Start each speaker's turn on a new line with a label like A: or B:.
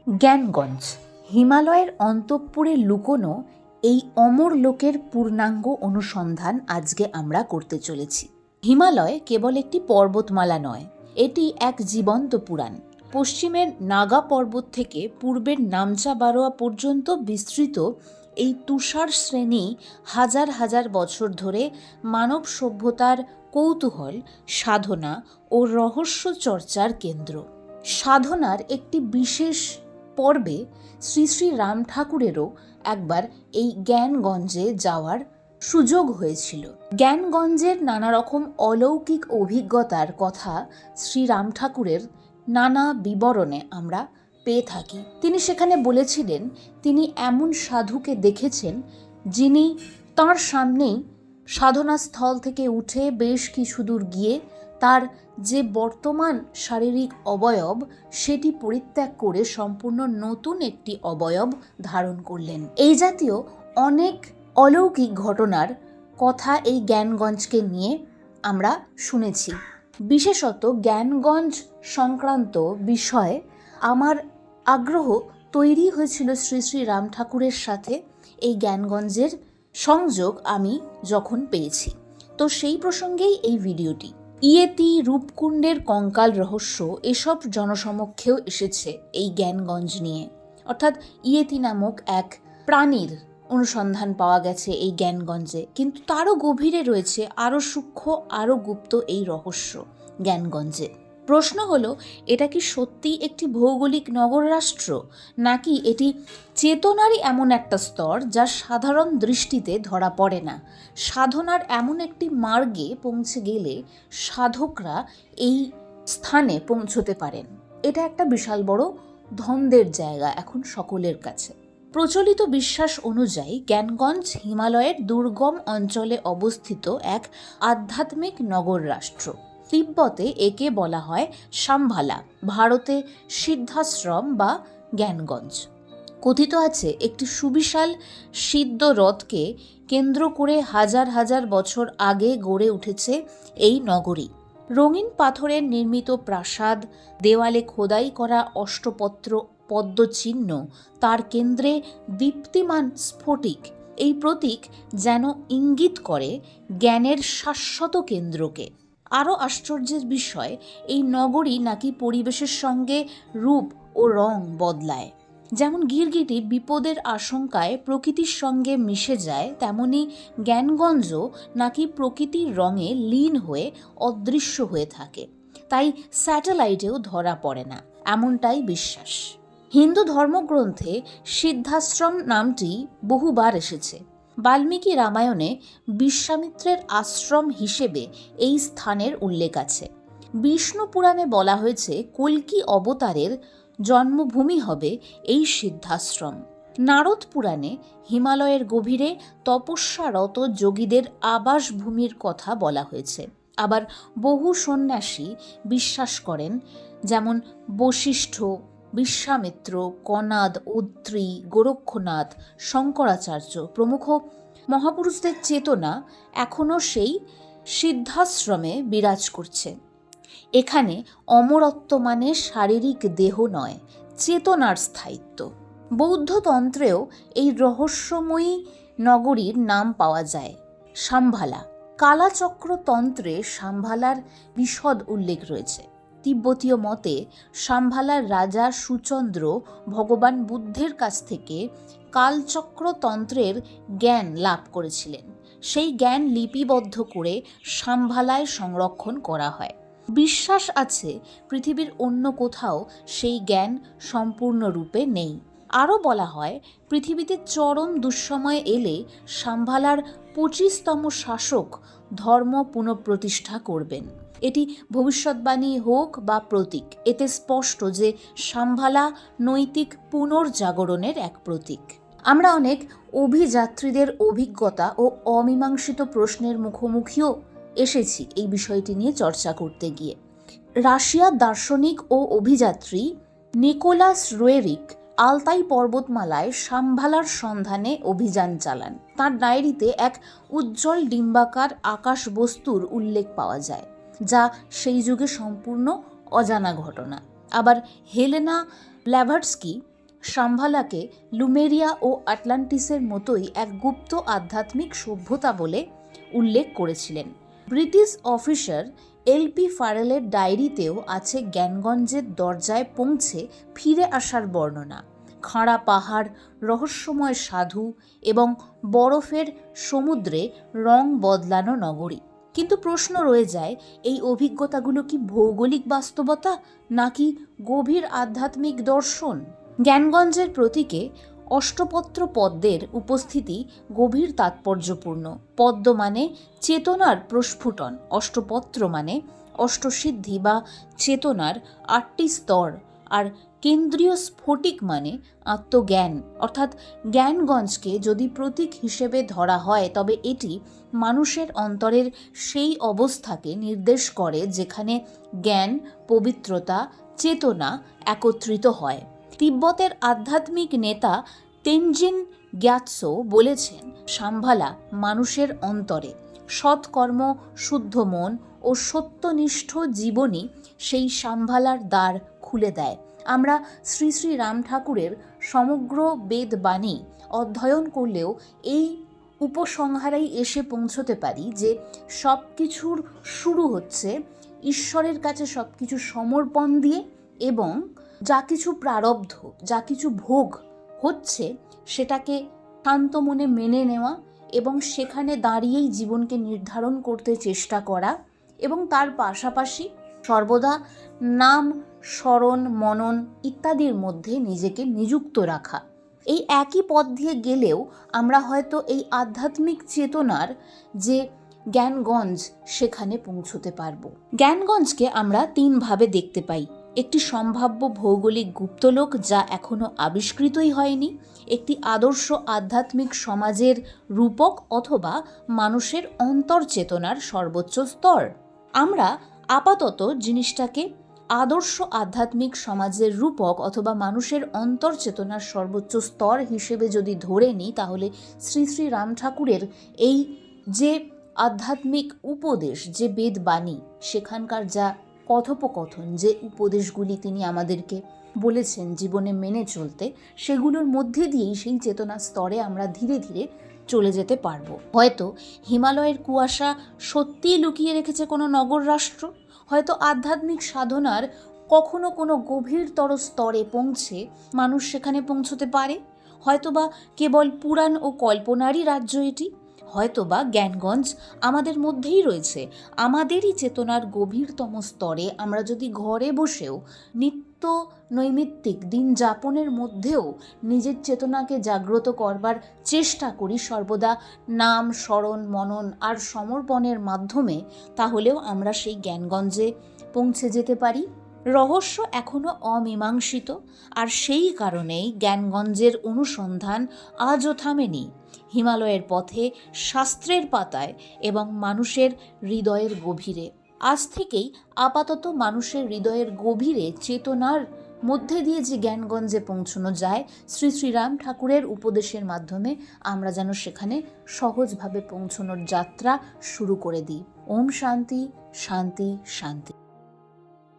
A: জ্ঞানগঞ্জ হিমালয়ের অন্তঃপুরে লুকোনো এই অমর লোকের পূর্ণাঙ্গ অনুসন্ধান আজকে আমরা করতে চলেছি। হিমালয় কেবল একটি পর্বতমালা নয়, এটি এক জীবন্ত পুরাণ। পশ্চিমের নাগা পর্বত থেকে পূর্বের নামচা বারোয়া পর্যন্ত বিস্তৃত এই তুষার শ্রেণী হাজার হাজার বছর ধরে মানব সভ্যতার কৌতূহল, সাধনা ও রহস্য চর্চার কেন্দ্র। সাধনার একটি বিশেষ পর্বে শ্রী শ্রী রাম ঠাকুরেরও একবার এই জ্ঞানগঞ্জে যাওয়ার সুযোগ হয়েছিল। জ্ঞানগঞ্জের নানা রকম অলৌকিক অভিজ্ঞতার কথা শ্রী রাম ঠাকুরের নানা বিবরণে আমরা পেয়ে থাকি। তিনি সেখানে বলেছিলেন তিনি এমন সাধুকে দেখেছেন যিনি তাঁর সামনেই সাধনাস্থল থেকে উঠে বেশ কিছু দূর গিয়ে তার যে বর্তমান শারীরিক অবয়ব সেটি পরিত্যাগ করে সম্পূর্ণ নতুন একটি অবয়ব ধারণ করলেন। এই জাতীয় অনেক অলৌকিক ঘটনার কথা এই জ্ঞানগঞ্জকে নিয়ে আমরা শুনেছি। বিশেষত জ্ঞানগঞ্জ সংক্রান্ত বিষয়ে আমার আগ্রহ তৈরি হয়েছিল শ্রী শ্রী রাম ঠাকুরের সাথে এই জ্ঞানগঞ্জের সংযোগ আমি যখন পেয়েছি। তো সেই প্রসঙ্গেই এই ভিডিওটি। ইয়েতি, রূপকুণ্ডের কঙ্কাল রহস্য এসব জনসমক্ষেও এসেছে এই জ্ঞানগঞ্জ নিয়ে। অর্থাৎ ইয়েতি নামক এক প্রাণীর অনুসন্ধান পাওয়া গেছে এই জ্ঞানগঞ্জে, কিন্তু তারও গভীরে রয়েছে আরও সূক্ষ্ম, আরও গুপ্ত এই রহস্য জ্ঞানগঞ্জে। প্রশ্ন হলো, এটা কি সত্যি একটি ভৌগোলিক নগর রাষ্ট্র, নাকি এটি চেতনারই এমন একটা স্তর যা সাধারণ দৃষ্টিতে ধরা পড়ে না? সাধনার এমন একটি মার্গে পৌঁছে গেলে সাধকরা এই স্থানে পৌঁছতে পারেন। এটা একটা বিশাল বড় ধন্দের জায়গা এখন সকলের কাছে। প্রচলিত বিশ্বাস অনুযায়ী জ্ঞানগঞ্জ হিমালয়ের দুর্গম অঞ্চলে অবস্থিত এক আধ্যাত্মিক নগর রাষ্ট্র। তিব্বতে একে বলা হয় শাম্ভালা, ভারতে সিদ্ধাশ্রম বা জ্ঞানগঞ্জ। কথিত আছে একটি সুবিশাল সিদ্ধ হ্রদকে কেন্দ্র করে হাজার হাজার বছর আগে গড়ে উঠেছে এই নগরী। রঙিন পাথরের নির্মিত প্রাসাদ, দেওয়ালে খোদাই করা অষ্টপত্র পদ্মচিহ্ন, তার কেন্দ্রে দীপ্তিমান স্ফটিক, এই প্রতীক যেন ইঙ্গিত করে জ্ঞানের শাশ্বত কেন্দ্রকে। আরও আশ্চর্যের বিষয়, এই নগরী নাকি পরিবেশের সঙ্গে রূপ ও রং বদলায়। যেমন গিরগিটি বিপদের আশঙ্কায় প্রকৃতির সঙ্গে মিশে যায়, তেমনি জ্ঞানগঞ্জও নাকি প্রকৃতির রঙে লীন হয়ে অদৃশ্য হয়ে থাকে। তাই স্যাটেলাইটেও ধরা পড়ে না, এমনটাই বিশ্বাস। হিন্দু ধর্মগ্রন্থে সিদ্ধাশ্রম নামটি বহুবার এসেছে। বাল্মীকি রামায়ণে বিশ্বামিত্রের আশ্রম হিসেবে এই স্থানের উল্লেখ আছে। বিষ্ণু পুরাণে বলা হয়েছে কল্কি অবতারের জন্মভূমি হবে এই সিদ্ধাশ্রম। নারদ পুরাণে হিমালয়ের গভীরে তপস্যারত যোগীদের আবাসভূমির কথা বলা হয়েছে। আবার বহু সন্ন্যাসী বিশ্বাস করেন, যেমন বশিষ্ঠ, বিশ্বামিত্র, কনাদ, অত্রি, গোরক্ষনাথ, শঙ্করাচার্য প্রমুখ মহাপুরুষদের চেতনা এখনও সেই সিদ্ধাশ্রমে বিরাজ করছে। এখানে অমরত্ব মানে শারীরিক দেহ নয়, চেতনার স্থায়িত্ব। বৌদ্ধতন্ত্রেও এই রহস্যময়ী নগরীর নাম পাওয়া যায়, শাম্ভালা। কালাচক্র তন্ত্রে শাম্ভালার বিশদ উল্লেখ রয়েছে। তিব্বতীয় মতে শাম্ভালার রাজা সুচন্দ্র ভগবান বুদ্ধের কাছ থেকে কালচক্র তন্ত্রের জ্ঞান লাভ করেছিলেন। সেই জ্ঞান লিপিবদ্ধ করে শাম্ভালায় সংরক্ষণ করা হয়। বিশ্বাস আছে পৃথিবীর অন্য কোথাও সেই জ্ঞান সম্পূর্ণরূপে নেই। আরও বলা হয় পৃথিবীতে চরম দুঃসময় এলে শাম্ভালার 25তম শাসক ধর্ম পুনঃপ্রতিষ্ঠা করবেন। এটি ভবিষ্যৎবাণী হোক বা প্রতীক, এতে স্পষ্ট যে শাম্ভালা নৈতিক পুনর্জাগরণের এক প্রতীক। আমরা অনেক অভিযাত্রীদের অভিজ্ঞতা ও অমীমাংসিত প্রশ্নের মুখোমুখিও এসেছি এই বিষয়টি নিয়ে চর্চা করতে গিয়ে। রাশিয়ার দার্শনিক ও অভিযাত্রী নিকোলাস রোয়েরিক আলতাই পর্বতমালায় শাম্ভালার সন্ধানে অভিযান চালান। তার ডায়েরিতে এক উজ্জ্বল ডিম্বাকার আকাশ বস্তুর উল্লেখ পাওয়া যায়, যা সেই যুগে সম্পূর্ণ অজানা ঘটনা। আবার হেলেনা ব্ল্যাভাটস্কি শাম্ভালাকে লুমেরিয়া ও আটলান্টিসের মতোই এক গুপ্ত আধ্যাত্মিক সভ্যতা বলে উল্লেখ করেছিলেন। ব্রিটিশ অফিসার এলপি ফারেলের ডায়েরিতেও আছে জ্ঞানগঞ্জের দরজায় পৌঁছে ফিরে আসার বর্ণনা। খাঁড়া পাহাড়, রহস্যময় সাধু এবং বরফের সমুদ্রে রং বদলানো নগরী। কিন্তু প্রশ্ন রয়ে যায়, এই অভিজ্ঞতাগুলো কি ভৌগোলিক বাস্তবতা নাকি গভীর আধ্যাত্মিক দর্শন? জ্ঞানগঞ্জের প্রতীকে অষ্টপত্র পদ্মের উপস্থিতি গভীর তাৎপর্যপূর্ণ। পদ্ম মানে চেতনার প্রস্ফুটন, অষ্টপত্র মানে অষ্টসিদ্ধি বা চেতনার 8টি স্তর, আর কেন্দ্রীয় স্ফটিক মানে আত্মজ্ঞান। অর্থাৎ জ্ঞানগঞ্জকে যদি প্রতীক হিসেবে ধরা হয় তবে এটি মানুষের অন্তরের সেই অবস্থাকে নির্দেশ করে যেখানে জ্ঞান, পবিত্রতা, চেতনা একত্রিত হয়। তিব্বতের আধ্যাত্মিক নেতা তেনজিন গ্যাতসো বলেছেন, শাম্ভালা মানুষের অন্তরে সৎকর্ম, শুদ্ধ মন ও সত্যনিষ্ঠ জীবনই সেই শাম্ভালার দ্বার খুলে দেয়। আমরা শ্রী শ্রী রাম ঠাকুরের সমগ্র বেদবাণী অধ্যয়ন করলেও এই উপসংহারেই এসে পৌঁছতে পারি যে সব কিছুর শুরু হচ্ছে ঈশ্বরের কাছে সব কিছু সমর্পণ দিয়ে, এবং যা কিছু প্রারব্ধ, যা কিছু ভোগ হচ্ছে সেটাকে শান্ত মনে মেনে নেওয়া এবং সেখানে দাঁড়িয়েই জীবনকে নির্ধারণ করতে চেষ্টা করা, এবং তার পাশাপাশি সর্বদা নাম, স্মরণ, মনন ইত্যাদির মধ্যে নিজেকে নিযুক্ত রাখা। এই একই পথ দিয়ে গেলেও আমরা হয়তো এই আধ্যাত্মিক চেতনার যে জ্ঞানগঞ্জ সেখানে পৌঁছতে পারবো। জ্ঞানগঞ্জকে আমরা 3 ভাবে দেখতে পাই। একটি সম্ভাব্য ভৌগোলিক গুপ্তলোক যা এখনো আবিষ্কৃতই হয়নি, একটি আদর্শ আধ্যাত্মিক সমাজের রূপক অথবা মানুষের অন্তর্চেতনার সর্বোচ্চ স্তর। আমরা আপাতত জিনিসটাকে আদর্শ আধ্যাত্মিক সমাজের রূপক অথবা মানুষের অন্তর্চেতনার সর্বোচ্চ স্তর হিসেবে যদি ধরে নিই, তাহলে শ্রী শ্রী রাম ঠাকুরের এই যে আধ্যাত্মিক উপদেশ, যে বেদবাণী, সেখানকার যা কথোপকথন, যে উপদেশগুলি তিনি আমাদেরকে বলেছেন জীবনে মেনে চলতে, সেগুলোর মধ্যে দিয়েই সেই চেতনা স্তরে আমরা ধীরে ধীরে চলে যেতে পারবো। হয়তো হিমালয়ের কুয়াশা সত্যিই লুকিয়ে রেখেছে কোনো নগর রাষ্ট্র, হয়তো আধ্যাত্মিক সাধনার কখনো কোনো গভীরতর স্তরে পৌঁছে মানুষ সেখানে পৌঁছতে পারে, হয়তোবা কেবল পুরাণ ও কল্পনারই রাজ্য এটি, হয়তোবা জ্ঞানগঞ্জ আমাদের মধ্যেই রয়েছে, আমাদেরই চেতনার গভীরতম স্তরে। আমরা যদি ঘরে বসেও নিত্য নৈমিত্তিক দিন যাপনের মধ্যেও নিজের চেতনাকে জাগ্রত করবার চেষ্টা করি সর্বদা নাম, স্মরণ, মনন আর সমর্পণের মাধ্যমে, তাহলেও আমরা সেই জ্ঞানগঞ্জে পৌঁছে যেতে পারি। রহস্য এখনো অমীমাংসিত, আর সেই কারণেই জ্ঞানগঞ্জের অনুসন্ধান আজও থামেনি। হিমালয়ের পথে, শাস্ত্রের পাতায় এবং মানুষের হৃদয়ের গভীরে। আজ থেকেই আপাতত মানুষের হৃদয়ের গভীরে চেতনার মধ্যে দিয়ে যে জ্ঞানগঞ্জে পৌঁছানো যায়, শ্রী শ্রীরাম ঠাকুরের উপদেশের মাধ্যমে আমরা যেন সেখানে সহজভাবে পৌঁছানোর যাত্রা শুরু করে দিই। ওম শান্তি, শান্তি, শান্তি।